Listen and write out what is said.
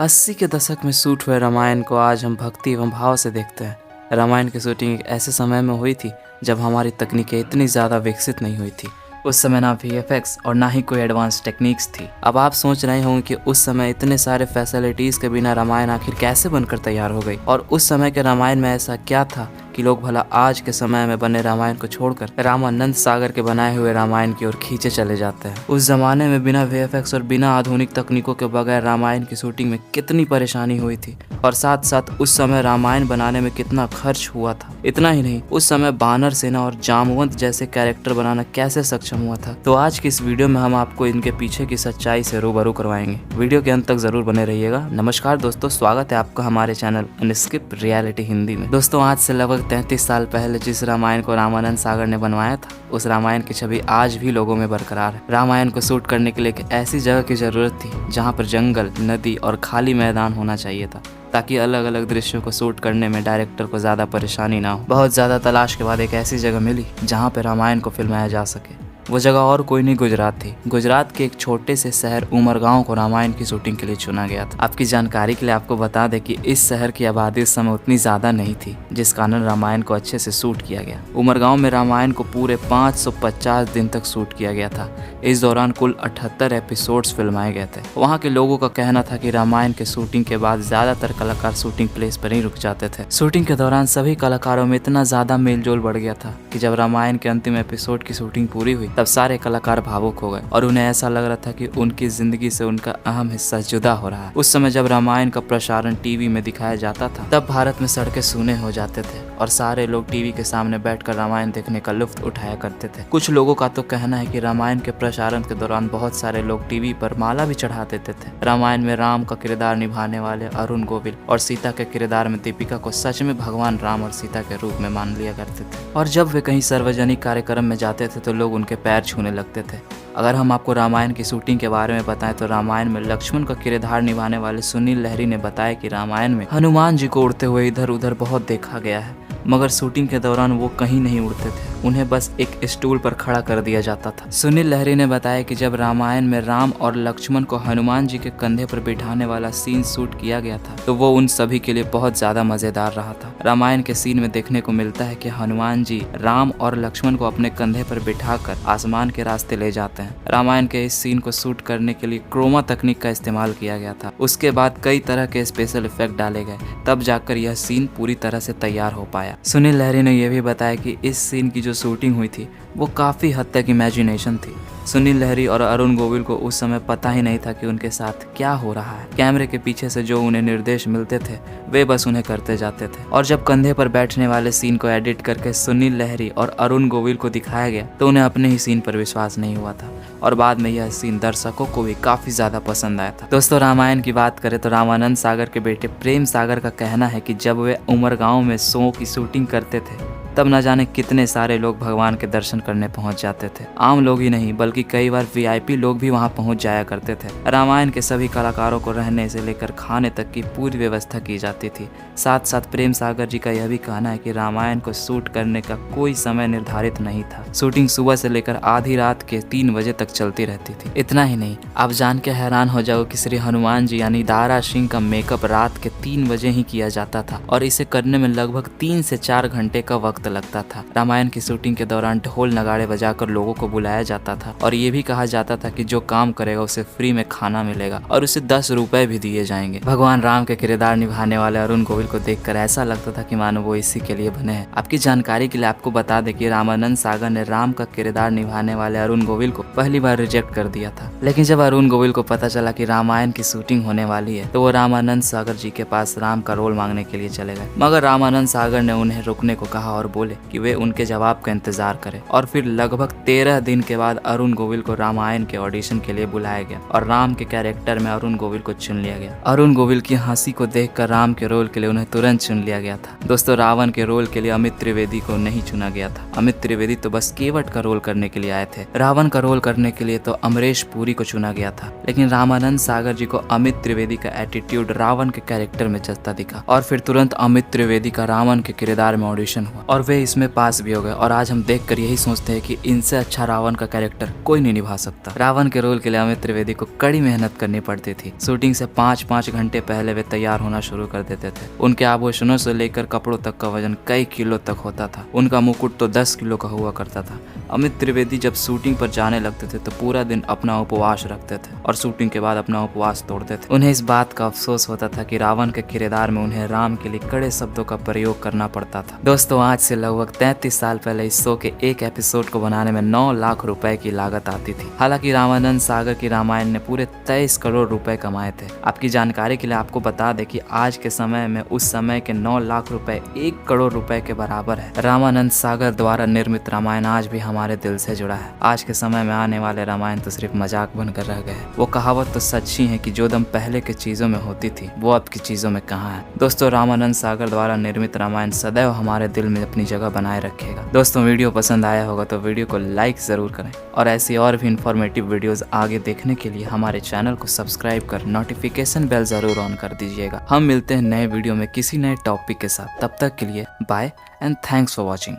80 के दशक में शूट हुए रामायण को आज हम भक्ति एवं भाव से देखते हैं। रामायण की शूटिंग एक ऐसे समय में हुई थी जब हमारी तकनीकें इतनी ज़्यादा विकसित नहीं हुई थी। उस समय ना वीएफएक्स और ना ही कोई एडवांस टेक्निक्स थी। अब आप सोच रहे होंगे कि उस समय इतने सारे फैसिलिटीज़ के बिना रामायण आखिर कैसे बनकर तैयार हो गई, और उस समय के रामायण में ऐसा क्या था कि लोग भला आज के समय में बने रामायण को छोड़कर रामानंद सागर के बनाए हुए रामायण की ओर खींचे चले जाते हैं। उस जमाने में बिना वीएफएक्स और बिना आधुनिक तकनीकों के बगैर रामायण की शूटिंग में कितनी परेशानी हुई थी, और साथ साथ उस समय रामायण बनाने में कितना खर्च हुआ था। इतना ही नहीं, उस समय बानर सेना और जामवंत जैसे कैरेक्टर बनाना कैसे सक्षम हुआ था। तो आज की इस वीडियो में हम आपको इनके पीछे की सच्चाई से रूबरू करवाएंगे। वीडियो के अंत तक जरूर बने रहिएगा। नमस्कार दोस्तों, स्वागत है आपका हमारे चैनल अनस्क्रिप्ट रियलिटी हिंदी में। दोस्तों, आज से लगभग 33 साल पहले जिस रामायण को रामानंद सागर ने बनवाया था, उस रामायण की छवि आज भी लोगों में बरकरार है। रामायण को शूट करने के लिए एक ऐसी जगह की जरूरत थी जहाँ पर जंगल, नदी और खाली मैदान होना चाहिए था, ताकि अलग अलग दृश्यों को शूट करने में डायरेक्टर को ज्यादा परेशानी ना हो। बहुत ज्यादा तलाश के बाद एक ऐसी जगह मिली जहाँ पे रामायण को फिल्माया जा सके। वो जगह और कोई नहीं, गुजरात थी। गुजरात के एक छोटे से शहर उमरगांव को रामायण की शूटिंग के लिए चुना गया था। आपकी जानकारी के लिए आपको बता दें कि इस शहर की आबादी उस समय उतनी ज्यादा नहीं थी, जिस कारण रामायण को अच्छे से शूट किया गया। उमरगांव में रामायण को पूरे 550 दिन तक शूट किया गया था। इस दौरान कुल 78 एपिसोड्स फिल्माए गए थे। वहाँ के लोगों का कहना था कि रामायण के शूटिंग के बाद ज्यादातर कलाकार शूटिंग प्लेस पर ही रुक जाते थे। शूटिंग के दौरान सभी कलाकारों में इतना ज्यादा मेलजोल बढ़ गया था कि जब रामायण के अंतिम एपिसोड की शूटिंग पूरी हुई, तब सारे कलाकार भावुक हो गए और उन्हें ऐसा लग रहा था कि उनकी जिंदगी से उनका अहम हिस्सा जुदा हो रहा है। उस समय जब रामायण का प्रसारण टीवी में दिखाया जाता था, तब भारत में सड़कें सूने हो जाते थे और सारे लोग टीवी के सामने बैठकर रामायण देखने का लुत्फ उठाया करते थे। कुछ लोगों का तो कहना है कि रामायण के प्रसारण के दौरान बहुत सारे लोग टीवी पर माला भी चढ़ा देते थे। रामायण में राम का किरदार निभाने वाले अरुण गोविल और सीता के किरदार में दीपिका को सच में भगवान राम और सीता के रूप में मान लिया करते थे, और जब वे कहीं सार्वजनिक कार्यक्रम में जाते थे तो लोग उनके पैर छूने लगते थे। अगर हम आपको रामायण की शूटिंग के बारे में बताएं तो रामायण में लक्ष्मण का किरदार निभाने वाले सुनील लहरी ने बताया कि रामायण में हनुमान जी को उड़ते हुए इधर उधर बहुत देखा गया है, मगर शूटिंग के दौरान वो कहीं नहीं उड़ते थे, उन्हें बस एक स्टूल पर खड़ा कर दिया जाता था। सुनील लहरी ने बताया कि जब रामायण में राम और लक्ष्मण को हनुमान जी के कंधे पर बिठाने वाला सीन शूट किया गया था, तो वो उन सभी के लिए बहुत ज्यादा मजेदार रहा था। रामायण के सीन में देखने को मिलता है कि हनुमान जी राम और लक्ष्मण को अपने कंधे पर बिठाकर आसमान के रास्ते ले जाते हैं। रामायण के इस सीन को शूट करने के लिए क्रोमा तकनीक का इस्तेमाल किया गया था। उसके बाद कई तरह के स्पेशल इफेक्ट डाले गए, तब जाकर यह सीन पूरी तरह से तैयार हो पाया। सुनील लहरी ने यह भी बताया कि इस सीन की जो शूटिंग हुई थी वो काफी हद तक इमेजिनेशन थी। सुनील लहरी और अरुण गोविल को उस समय पता ही नहीं था कि उनके साथ क्या हो रहा है। कैमरे के पीछे से जो उन्हें निर्देश मिलते थे वे बस उन्हें करते जाते थे, और जब कंधे पर बैठने वाले सीन को एडिट करके सुनील लहरी और अरुण गोविल को दिखाया गया तो उन्हें अपने ही सीन पर विश्वास नहीं हुआ था, और बाद में यह सीन दर्शकों को भी काफी ज्यादा पसंद आया था। दोस्तों, रामायण की बात करें तो रामानंद सागर के बेटे प्रेम सागर का कहना है कि जब वे उमरगांव में शो की शूटिंग करते थे तब न जाने कितने सारे लोग भगवान के दर्शन करने पहुंच जाते थे। आम लोग ही नहीं बल्कि कई बार वीआईपी लोग भी वहां पहुंच जाया करते थे। रामायण के सभी कलाकारों को रहने से लेकर खाने तक की पूरी व्यवस्था की जाती थी। साथ साथ प्रेम सागर जी का यह भी कहना है कि रामायण को शूट करने का कोई समय निर्धारित नहीं था। शूटिंग सुबह से लेकर आधी रात के 3 बजे तक चलती रहती थी। इतना ही नहीं, आप जान के हैरान हो जाओ कि श्री हनुमान जी यानी दारा सिंह का मेकअप रात के 3 बजे ही किया जाता था, और इसे करने में लगभग 3 से 4 घंटे का वक्त लगता था। रामायण की शूटिंग के दौरान ढोल नगाड़े बजाकर लोगों को बुलाया जाता था, और ये भी कहा जाता था कि जो काम करेगा उसे फ्री में खाना मिलेगा और उसे 10 रुपए भी दिए जाएंगे। भगवान राम के किरदार निभाने वाले अरुण गोविल को देखकर ऐसा लगता था कि मानो वो इसी के लिए बने हैं। आपकी जानकारी के लिए आपको बता दें कि रामानंद सागर ने राम का किरदार निभाने वाले अरुण गोविल को पहली बार रिजेक्ट कर दिया था, लेकिन जब अरुण गोविल को पता चला कि रामायण की शूटिंग होने वाली है तो वो रामानंद सागर जी के पास राम का रोल मांगने के लिए चले गए, मगर रामानंद सागर ने उन्हें रुकने को कहा और बोले कि वे उनके जवाब का इंतजार करें। और फिर लगभग 13 दिन के बाद अरुण गोविल को रामायण के ऑडिशन के लिए बुलाया गया और राम के कैरेक्टर में अरुण गोविल को चुन लिया गया। अरुण गोविल की हंसी को देखकर राम के रोल के लिए उन्हें तुरंत चुन लिया गया था। दोस्तों, रावण के रोल के लिए अमित त्रिवेदी को नहीं चुना गया था। अमित त्रिवेदी तो बस केवट का रोल करने के लिए आए थे। रावण का रोल करने के लिए तो अमरीश पुरी को चुना गया था, लेकिन रामानंद सागर जी को अमित त्रिवेदी का एटीट्यूड रावण के कैरेक्टर में जचता दिखा, और फिर तुरंत अमित त्रिवेदी का रावण के किरदार में ऑडिशन हुआ और वे इसमें पास भी हो गए। और आज हम देखकर यही सोचते हैं कि इनसे अच्छा रावण का कैरेक्टर कोई नहीं निभा सकता। रावण के रोल के लिए अमित त्रिवेदी को कड़ी मेहनत करनी पड़ती थी। शूटिंग से 5-5 घंटे पहले वे तैयार होना शुरू कर देते थे। उनके आभूषणों से लेकर कपड़ों तक का वजन कई किलो तक होता था। उनका मुकुट तो 10 किलो का हुआ करता था। अमित त्रिवेदी जब शूटिंग पर जाने लगते थे तो पूरा दिन अपना उपवास रखते थे और शूटिंग के बाद अपना उपवास तोड़ते थे। उन्हें इस बात का अफसोस होता था कि रावण के किरदार में उन्हें राम के लिए कड़े शब्दों का प्रयोग करना पड़ता था। दोस्तों, आज से लगभग 33 साल पहले इस शो के एक एपिसोड को बनाने में 9 लाख रुपए की लागत आती थी। हालांकि रामानंद सागर की रामायण ने पूरे 23 करोड़ रुपए कमाए थे। आपकी जानकारी के लिए आपको बता दें कि आज के समय में उस समय के 9 लाख रुपए 1 करोड़ रुपए के बराबर है। रामानंद सागर द्वारा निर्मित रामायण आज भी हमारे दिल से जुड़ा है। आज के समय में आने वाले रामायण तो सिर्फ मजाक बनकर रह गए। वो कहावत तो सच्ची है कि जो दम पहले के चीजों में होती थी वो अब की चीजों में कहाँ है। दोस्तों, रामानंद सागर द्वारा निर्मित रामायण सदैव हमारे दिल में अपनी जगह बनाए रखेगा। दोस्तों, वीडियो पसंद आया होगा तो वीडियो को लाइक जरूर करें और ऐसी और भी इंफॉर्मेटिव वीडियोस आगे देखने के लिए हमारे चैनल को सब्सक्राइब कर नोटिफिकेशन बेल जरूर ऑन कर दीजिएगा। हम मिलते हैं नए वीडियो में किसी नए टॉपिक के साथ। तब तक के लिए bye and thanks for watching.